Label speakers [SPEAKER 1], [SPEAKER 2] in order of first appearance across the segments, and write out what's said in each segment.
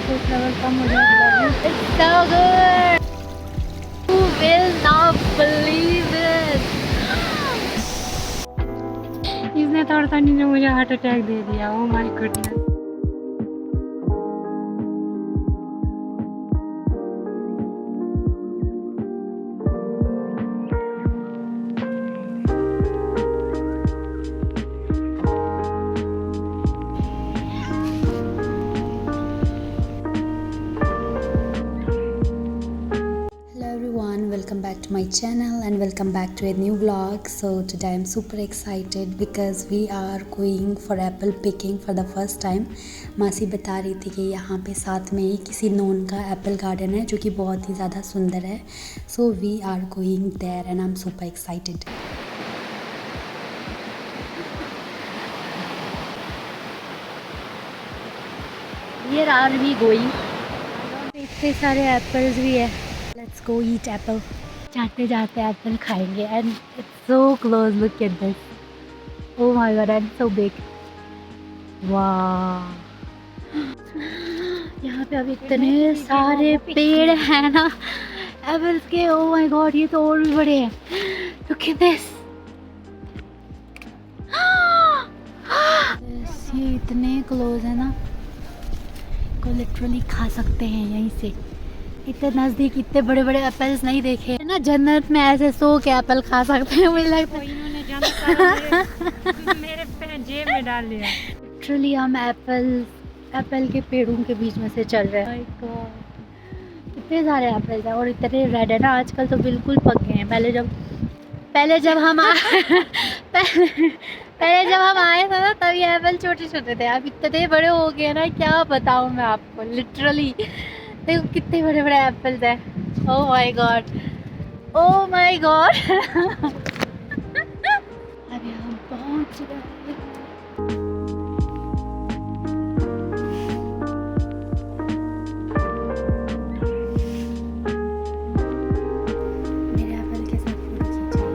[SPEAKER 1] Oxygen level कम हो जाएगा। It's so good. You will not believe it. इसने तड़तनी ने मुझे हार्ट अटैक दे दिया। Oh my goodness.
[SPEAKER 2] Welcome back to my channel and welcome back to a new vlog. So today I'm super excited because we are going for apple picking for the first time. मासी बता रही थी कि यहाँ पे साथ में ही किसी नोन का एप्पल गार्डन है जो कि बहुत ही ज़्यादा सुंदर है. So we are going there and I'm super excited.
[SPEAKER 1] Here are we going. इतने सारे एप्पल्स भी है. Let's go eat apple. जाते जाते एप्पल खाएंगे and it's so close. Look at this. Oh my god, and so big. Wow. यहाँ पे अभी इतने सारे पेड़ हैं ना एप्पल्स के. Oh my god, ये तो और भी बड़े हैं. Look at this. ये इतने क्लोज है ना, को लिटरली खा सकते हैं यहीं से. इतने नज़दीक इतने बड़े बड़े एप्पल्स नहीं देखे है ना. जन्नत में ऐसे 100 के एप्पल खा सकते हैं मुझे लगता है. इन्होंने जन्नत मेरे जेब में डाल लिया. लिटरली हम एप्पल के पेड़ों के बीच में से चल रहे हैं. कितने सारे एप्पल्स हैं और इतने रेड है ना. आजकल तो बिल्कुल पक गए हैं. पहले जब हम आए थे ना तब ये एप्पल छोटे छोटे थे. अब इतने बड़े हो गए ना, क्या बताऊँ मैं आपको. लिटरली देखो कितने बड़े बड़े एप्पल्स हैं. Oh my God, oh my God. अभी हम पहुंच गए. मेरे एप्पल के साथ photo खींचिए.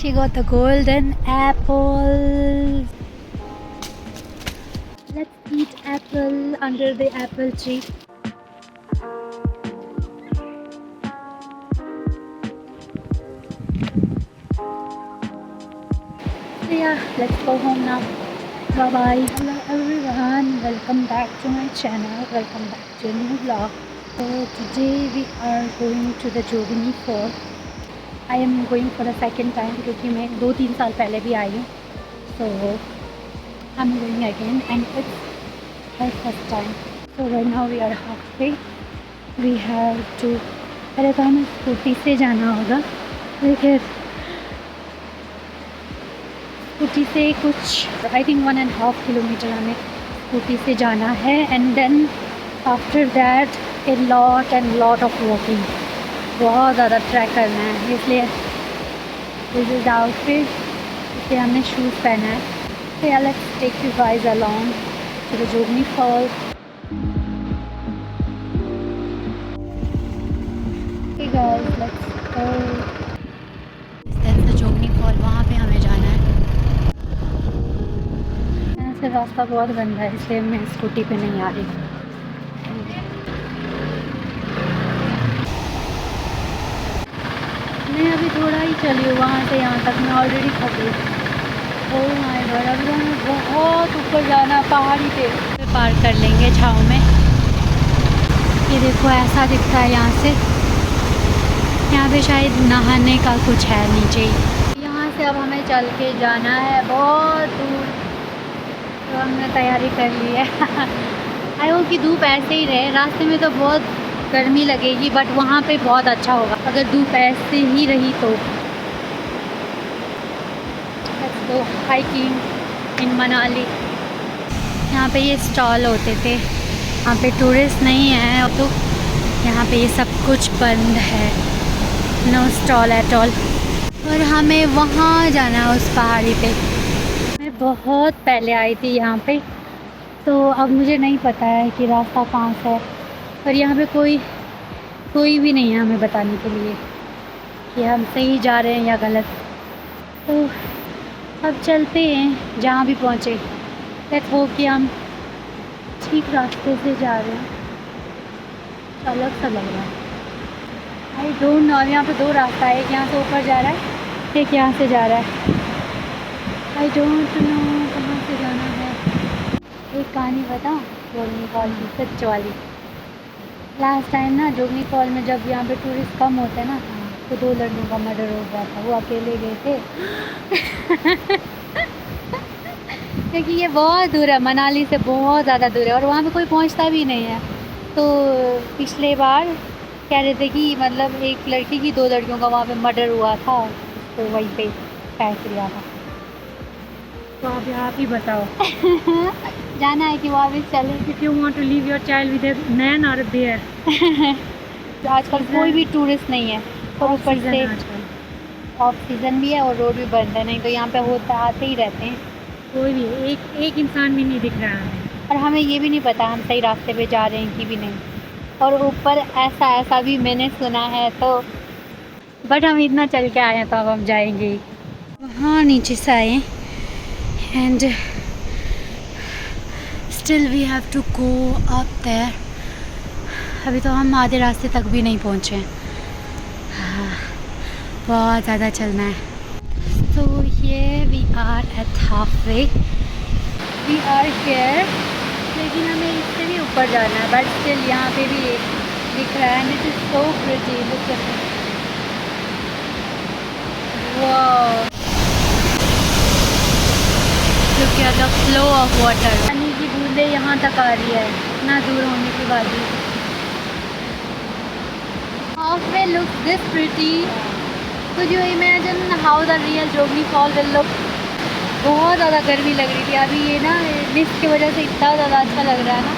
[SPEAKER 1] She got the golden apple. Let's eat apple under the apple tree. So yeah, let's go home now. Bye bye. Hello everyone. Welcome back to my channel. Welcome back to a new vlog. So today we are going to the Jogini Fort. I am going for the second time क्योंकि मैं 2-3 साल पहले भी आई हूँ. So I'm going again and it's my first time. So right now we are halfway. We have to, पहले तो हमें scooty से जाना होगा. लेकिन स्कूटी से कुछ I think 1.5 किलोमीटर हमें स्कूटी से जाना है. And then after that a lot of walking. बहुत ज़्यादा ट्रैक करना है. इसलिए दिस इज आउटफिट. इसलिए हमने शूज़ पहना है. So yeah, let's take you guys along to the Jogini Fall. Hey guys, let's go. That's the Jogini Fall. वहाँ पे हमें जाना है. यहाँ से रास्ता बहुत गंदा है इसलिए मैं स्कूटी पे नहीं आ रही. मैं अभी थोड़ा ही चली हूँ वहाँ से यहाँ तक. मैं ऑलरेडी थक गई. ओह माय गॉड, अभी तो हमें बहुत ऊपर जाना है पहाड़ी पे. पार कर लेंगे छाँव में. ये देखो ऐसा दिखता है यहाँ से. यहाँ पे शायद नहाने का कुछ है नीचे ही. यहाँ से अब हमें चल के जाना है बहुत दूर. तो हमने तैयारी कर ली है. आई होप कि धूप ऐसे ही रहे. रास्ते में तो बहुत गर्मी लगेगी बट वहाँ पे बहुत अच्छा होगा अगर धूप ऐसे ही रही तो. लेट्स गो हाइकिंग इन मनाली. यहाँ पे ये स्टॉल होते थे. यहाँ पे टूरिस्ट नहीं है तो यहाँ पे ये सब कुछ बंद है. No stall at all. और हमें वहाँ जाना है उस पहाड़ी पे. मैं बहुत पहले आई थी यहाँ पे तो अब मुझे नहीं पता है कि रास्ता कहाँ से है. और यहाँ पे कोई भी नहीं है हमें बताने के लिए कि हम सही जा रहे हैं या गलत. तो अब चलते हैं जहाँ भी पहुँचे। लेट्स होप कि हम ठीक रास्ते से जा रहे हैं। अलग सा लग रहा है। I don't know. अब यहाँ पे 2 रास्ता है, एक यहाँ से ऊपर जा रहा है, एक यहाँ से जा रहा है। आई डोंट नो कहाँ से जाना है। एक कहानी बताऊँ जोगनी फॉल की, सच वाली। लास्ट टाइम ना जोगनी फॉल में जब यहाँ पे टूरिस्ट कम होते हैं ना, तो 2 लड़कों का मर्डर हो गया था। वो अकेले गए थे क्योंकि ये बहुत दूर है, मनाली से बहुत ज़्यादा दूर है और वहाँ पे कोई पहुँचता भी नहीं है। तो पिछले बार कह रहे थे कि मतलब एक लड़की की 2 लड़कियों का वहाँ पे मर्डर हुआ था, तो वहीं पे पैक किया था।
[SPEAKER 3] तो अभी आप ही बताओ।
[SPEAKER 1] जाना है कि वहाँ भी चले।
[SPEAKER 3] If you want to leave your child with a man or a bear.
[SPEAKER 1] तो आजकल कोई भी टूरिस्ट नहीं है और ऊपर से ऑफ सीज़न भी है और रोड भी बंद है, नहीं तो यहाँ पे होता आते ही रहते हैं।
[SPEAKER 3] कोई भी एक इंसान भी नहीं दिख रहा है
[SPEAKER 1] और हमें ये भी नहीं पता हम सही रास्ते पे जा रहे हैं कि भी नहीं। और ऊपर ऐसा भी मैंने सुना है, तो बट हम इतना चल के आए हैं तो अब हम जाएंगे। वहाँ नीचे से आए and still we have to go up there. अभी तो हम आधे रास्ते तक भी नहीं पहुँचे हैं। बहुत ज़्यादा चलना है। तो ये we are at halfway, we are here. लेकिन हमें इससे भी ऊपर जाना है, बट स्टिल यहाँ पे भी एक दिख रहा है। This is so pretty, look at it. Wow, look at the flow of water. पानी की बूंदें यहाँ तक आ रही है, इतना दूर होने के बाद भी। Half way look this pretty. Could you imagine how the real Jogini fall will look? बहुत ज़्यादा गर्मी लग रही थी, अभी ये ना मिस्ट की वजह से इतना ज़्यादा अच्छा लग रहा है ना।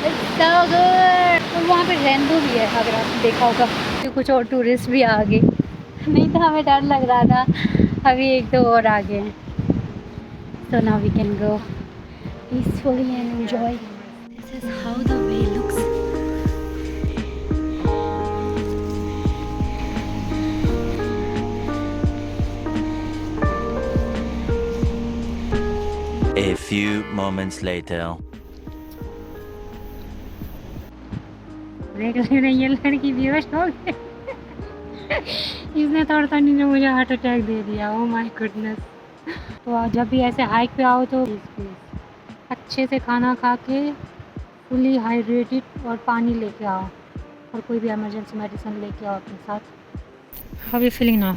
[SPEAKER 1] It's so good। और वहाँ पे रेनबो भी है, अगर आपने देखा होगा। तो कुछ और टूरिस्ट भी आ गए, नहीं तो हमें डर लग रहा था। अभी 1-2 और आ गए हैं। So now we can go peacefully and enjoy. This is how the way looks.
[SPEAKER 4] A few moments later.
[SPEAKER 3] देख लेना, ये लड़की बेहोश हो गई। इसने थोड़ा ने मुझे हार्ट अटैक दे दिया। Oh my goodness. तो जब भी ऐसे हाइक पे आओ तो अच्छे से खाना खा के फुली हाइड्रेटेड और पानी लेके आओ, और कोई भी इमरजेंसी मेडिसिन लेके आओ अपने साथ। How you feeling now?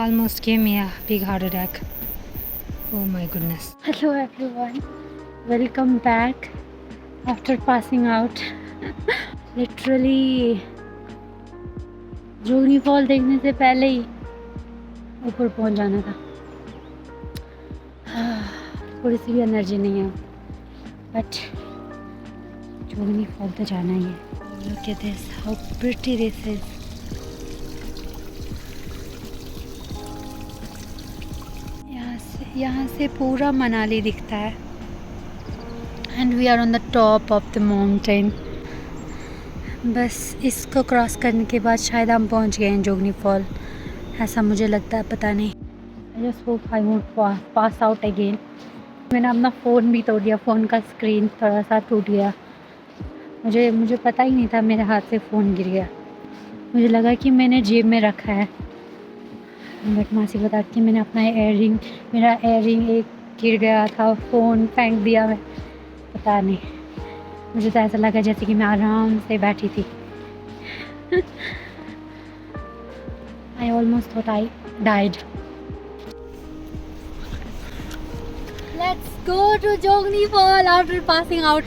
[SPEAKER 3] Almost gave me a big heart attack. Oh my goodness.
[SPEAKER 1] Hello everyone, welcome back after passing out. Literally Jogini fall देखने से पहले ही ऊपर पहुंच जाना था। थोड़ी सी भी एनर्जी नहीं है, बट जोगनी फॉल तो जाना ही है। Look at this, how pretty this is. यहाँ से पूरा मनाली दिखता है and we are on the top of the mountain. बस इसको क्रॉस करने के बाद शायद हम पहुँच गए हैं जोगनी फॉल, ऐसा मुझे लगता है, पता नहीं। I just hope I won't pass out again. मैंने अपना फ़ोन भी तोड़ दिया, फ़ोन का स्क्रीन थोड़ा सा टूट गया। मुझे पता ही नहीं था मेरे हाथ से फ़ोन गिर गया। मुझे लगा कि मैंने जेब में रखा है, बट मासी बताती कि मैंने अपना मेरा एयररिंग एक गिर गया था, फ़ोन फेंक दिया मैं, पता नहीं। मुझे तो ऐसा लगा जैसे कि मैं आराम से बैठी थी। I almost thought I died. Let's go to Jogini fall after passing out.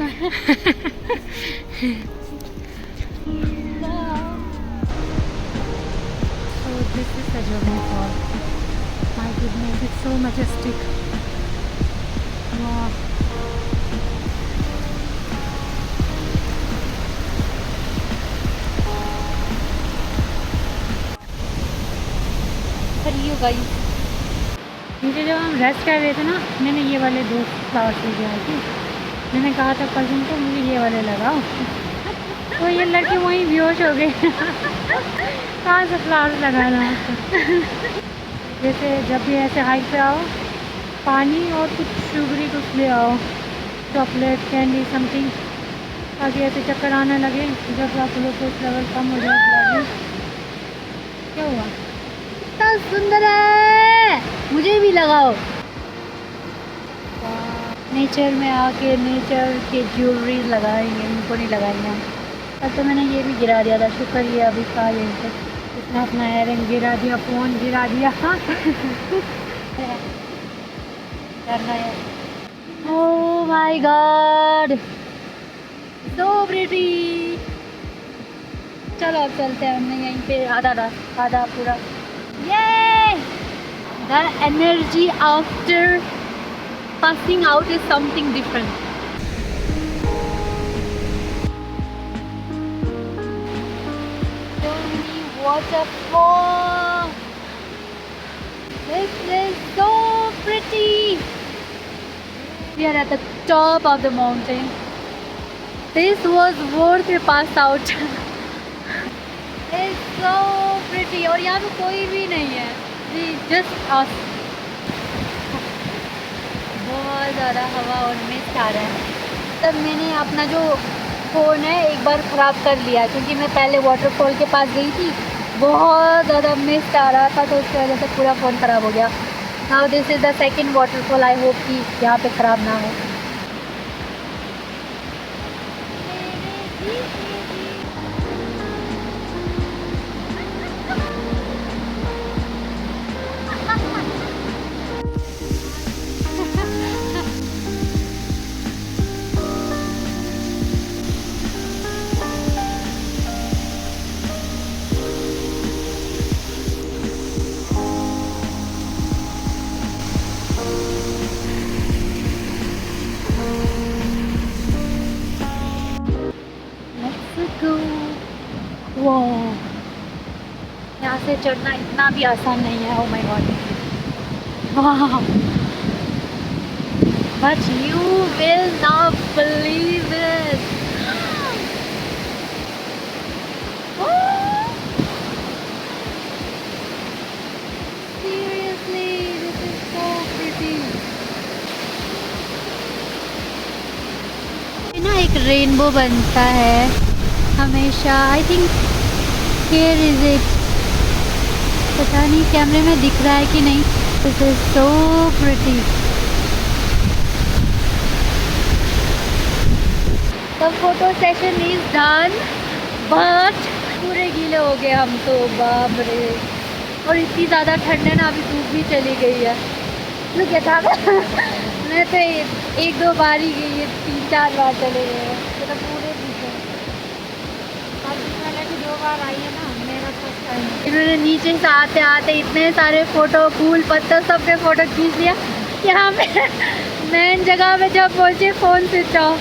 [SPEAKER 3] This is the Jogging Fall. My goodness, it's so majestic. Wow.
[SPEAKER 1] पर ये गाइस,
[SPEAKER 3] नीचे जब हम रेस्ट कर रहे थे ना, मैंने ये वाले 2 फ्लावर्स लेके आई थी। मैंने कहा था कज़न को मुझे ये वाले लगाओ, तो ये लड़की वहीं बेहोश हो गई। कहाँ से फ्लावर लगाना आपको? जैसे जब भी ऐसे हाइट पे आओ, पानी और कुछ शुगरी कुछ ले आओ, चॉकलेट कैंडी समथिंग, ताकि ऐसे चक्कर आने लगे जब आप ग्लूकोज लेवल कम हो जाए। क्या हुआ?
[SPEAKER 1] कितना सुंदर है, मुझे भी लगाओ। नेचर में आके नेचर के ज्वेलरी लगाएंगे, इनको नहीं लगाएंगे हम। अब तो मैंने ये भी गिरा दिया था, शुक्र ये अभी खा गए थे।
[SPEAKER 3] इसने अपना एयरिंग गिरा दिया, फ़ोन गिरा दिया।
[SPEAKER 1] करना है। Oh my God, so pretty. चलो अब चलते हैं, हमने यहीं पे आधा पूरा। ये the energy after passing out is something different. Only waterfall. This is so pretty. We are at the top of the mountain. This was worth a pass out. It's so pretty. और यहाँ पे कोई भी नहीं है. Just us. बहुत ज़्यादा हवा और मिस्ट आ रहा है। तब मैंने अपना जो फ़ोन है एक बार ख़राब कर लिया, क्योंकि मैं पहले वाटरफॉल के पास गई थी, बहुत ज़्यादा मिस्ट आ रहा था, तो उसकी वजह से पूरा फ़ोन ख़राब हो गया। Now this is the second waterfall, I hope कि यहाँ पे ख़राब ना हो। यहाँ से चढ़ना इतना भी आसान नहीं है। ओह माय गॉड, वाह, but you will not believe it. Seriously this is so pretty. ना एक रेनबो बनता है हमेशा, I think here is it, पता नहीं कैमरे में दिख रहा है कि नहीं। This is so pretty. The photo session is done, but पूरे गीले हो गए हम तो, बाप रे। और इतनी ज़्यादा ठंड है ना, अभी धूप भी चली गई है। तो क्या था मैं तो एक दो बार ही गई है, 3-4 बार चले गए हैं, तो पूरे भीगे।
[SPEAKER 3] पहले भी 2 बार आई है ना, मेरा फर्स्ट टाइम।
[SPEAKER 1] इन्होंने नीचे से आते आते इतने सारे फ़ोटो, फूल पत्थर सब पे फ़ोटो खींच लिया। यहाँ पे मेन जगह पे जब पहुँचे phone switch off.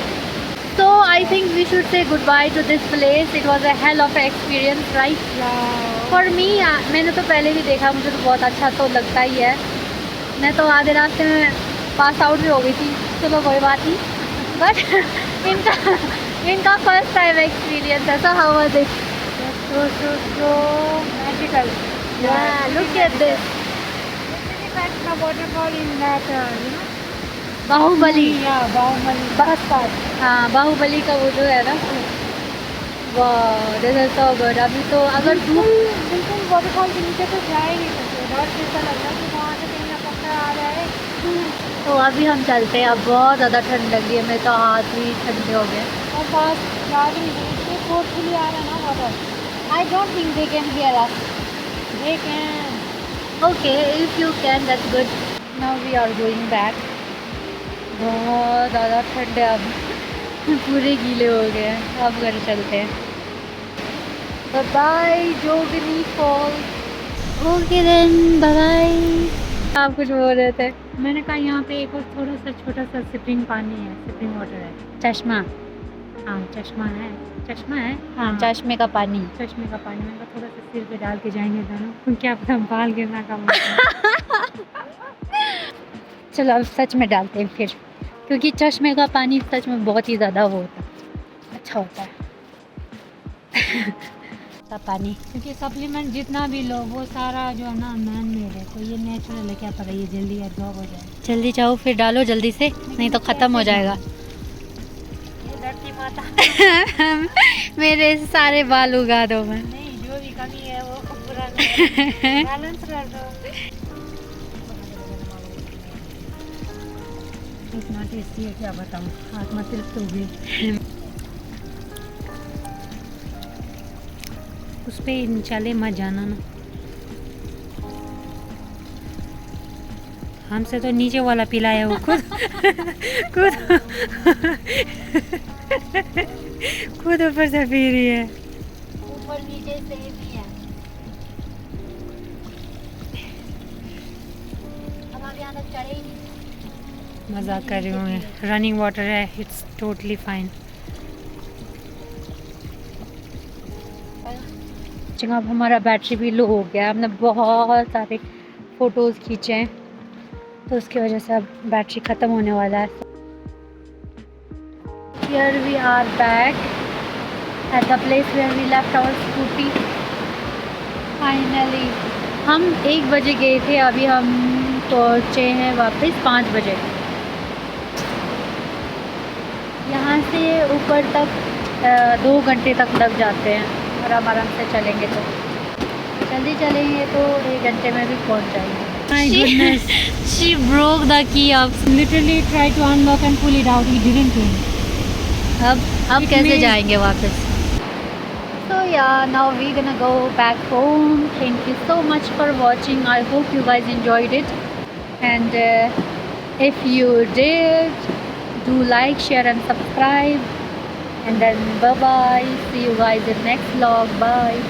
[SPEAKER 1] So I think we should say goodbye to this place. It was a hell of an experience, right? For me, मैंने तो पहले भी देखा, मुझे तो बहुत अच्छा तो लगता ही है। मैं तो आधे रास्ते में पास आउट भी हो गई थी, चलो कोई बात नहीं। बट इनका फर्स्ट टाइम एक्सपीरियंस है। So how was it?
[SPEAKER 3] So magical.
[SPEAKER 1] Yeah, look at this.
[SPEAKER 3] That's the waterfall in that,
[SPEAKER 1] Baahubali.
[SPEAKER 3] Baahubali.
[SPEAKER 1] हाँ, बाहुबली का वो जो है ना, वाह, दिस इज सो गुड। अभी तो अगर
[SPEAKER 3] बिल्कुल वाटरफॉल के नीचे तो जा ही नहीं सकते, डर जैसा लग रहा है कि वहाँ से कहीं ना पत्थर आ जाए।
[SPEAKER 1] तो अभी हम चलते हैं। अब बहुत ज़्यादा ठंड लग रही है, मेरे तो हाथ भी ठंडे हो गए।
[SPEAKER 3] और पास जा भी नहीं सकते, फोर्सफुली आ रहा है ना water.
[SPEAKER 1] I don't think they can hear us.
[SPEAKER 3] They can.
[SPEAKER 1] Okay, if you can that's good. Now we are going back. बहुत ज़्यादा ठंड है, अब पूरे गीले हो गए हैं। अब घर चलते हैं। Bye bye Jogini fall. Okay then, bye bye. आप कुछ बोल रहे थे?
[SPEAKER 3] मैंने कहा यहाँ पे एक और थोड़ा सा छोटा सा स्प्रिंग पानी है, स्प्रिंग वाटर है।
[SPEAKER 1] चश्मा।
[SPEAKER 3] हाँ चश्मा है, चश्मा है।
[SPEAKER 1] हाँ, चश्मे का पानी।
[SPEAKER 3] चश्मे का पानी। मैंने कहा थोड़ा सा सिर पे डाल के जाएंगे दोनों, क्या पता बाल गिरना का मौका।
[SPEAKER 1] चलो अब सच में डालते हैं फिर, क्योंकि चश्मे का पानी सच में बहुत ही ज़्यादा वो होता है, अच्छा होता है। था पानी।
[SPEAKER 3] क्योंकि सप्लीमेंट जितना भी लो वो सारा जो है ना मैन मेड है, तो ये नेचुरल है, क्या पता ये जल्दी एब्जॉर्ब हो जाए।
[SPEAKER 1] जल्दी जाओ फिर डालो जल्दी से, नहीं तो ख़त्म हो जाएगा।
[SPEAKER 3] ये धरती माता
[SPEAKER 1] मेरे सारे बाल उगा दो मैं।
[SPEAKER 3] नहीं, जो भी कमी है वो पूरा बैलेंस कर दो। इतना टेस्टी है क्या बताऊँ, हाथ में तृप्त हो गई। उस पे चले मत जाना ना, हमसे तो नीचे वाला पिलाया वो खुद खुद खुद ऊपर से पी रही है।
[SPEAKER 1] ऊपर नीचे सेम ही है। हम अब यहाँ तक चढ़े ही नहीं।
[SPEAKER 3] मजाक कर रही हूँ मैं, रनिंग वाटर है, इट्स टोटली फाइन।
[SPEAKER 1] अब हमारा बैटरी भी लो हो गया, हमने बहुत सारे फ़ोटोज़ खींचे हैं तो उसकी वजह से अब बैटरी ख़त्म होने वाला है। Here we are back at the place where we left our scooty. Finally, हम 1 बजे गए थे, अभी हम पहुँचे हैं वापस 5 बजे। यहाँ से ऊपर तक 2 घंटे तक लग जाते हैं और आराम से चलेंगे तो जल्दी चलेंगे तो 1 घंटे में भी पहुँच जाएंगे।
[SPEAKER 3] My goodness.
[SPEAKER 1] She broke the key up.
[SPEAKER 3] Literally tried to unlock and pull it out. He didn't do it.
[SPEAKER 1] अब
[SPEAKER 3] It
[SPEAKER 1] कैसे
[SPEAKER 3] means-
[SPEAKER 1] जाएंगे वापस? So yeah, now we're gonna go back home. Thank you so much for watching. I hope you guys enjoyed it. And if you did, do like, share and subscribe. And then bye bye. See you guys in next vlog. Bye.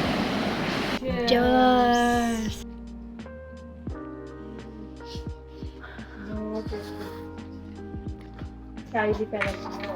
[SPEAKER 1] Cheers.
[SPEAKER 3] चाय भी पहले